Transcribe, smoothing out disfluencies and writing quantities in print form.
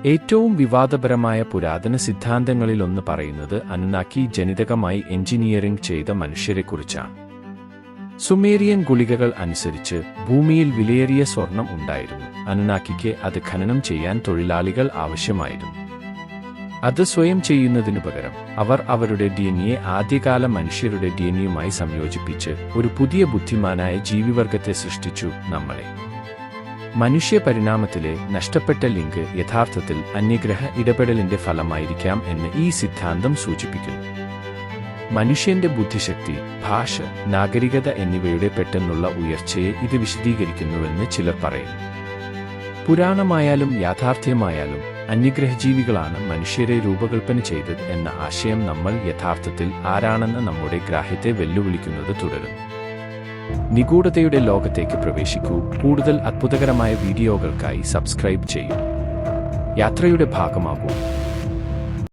ഏറ്റവും വിവാദപരമായ പുരാതന സിദ്ധാന്തങ്ങളിലൊന്ന് പറയുന്നത് അനുനാക്കി ജനിതകമായി എഞ്ചിനീയറിംഗ് ചെയ്ത മനുഷ്യരെക്കുറിച്ചാണ്. സുമേറിയൻ ഗുളികകൾ അനുസരിച്ച് ഭൂമിയിൽ വിലയേറിയ സ്വർണം ഉണ്ടായിരുന്നു. അനുനാക്കിക്ക് അത് ഖനനം ചെയ്യാൻ തൊഴിലാളികൾ ആവശ്യമായിരുന്നു. അത് സ്വയം ചെയ്യുന്നതിനു പകരം അവർ അവരുടെ ഡിഎൻഎ ആദ്യകാല മനുഷ്യരുടെ ഡിഎൻഎയുമായി സംയോജിപ്പിച്ച് ഒരു പുതിയ ബുദ്ധിമാനായ ജീവിവർഗത്തെ സൃഷ്ടിച്ചു. നമ്മളെ മനുഷ്യ പരിണാമത്തിലെ നഷ്ടപ്പെട്ട ലിങ്ക് യഥാർത്ഥത്തിൽ അന്യഗ്രഹ ഇടപെടലിന്റെ ഫലമായിരിക്കാം എന്ന് ഈ സിദ്ധാന്തം സൂചിപ്പിക്കുന്നു. മനുഷ്യന്റെ ബുദ്ധിശക്തി, ഭാഷ, നാഗരികത എന്നിവയുടെ പെട്ടെന്നുള്ള ഉയർച്ചയെ ഇത് വിശദീകരിക്കുന്നുവെന്ന് ചിലർ പറയുന്നു. പുരാണമായാലും യാഥാർത്ഥ്യമായാലും അന്യഗ്രഹജീവികളാണ് മനുഷ്യരെ രൂപകൽപ്പന ചെയ്തത് എന്ന ആശയം നമ്മൾ യഥാർത്ഥത്തിൽ ആരാണെന്ന് നമ്മുടെ ഗ്രാഹ്യത്തെ വെല്ലുവിളിക്കുന്നത് തുടരുന്നു. നിഗൂഢതയുടെ ലോകത്തേക്ക് പ്രവേശിക്കൂ. കൂടുതൽ അത്ഭുതകരമായ വീഡിയോകൾക്കായി സബ്സ്ക്രൈബ് ചെയ്യൂ. യാത്രയുടെ ഭാഗമാകൂ.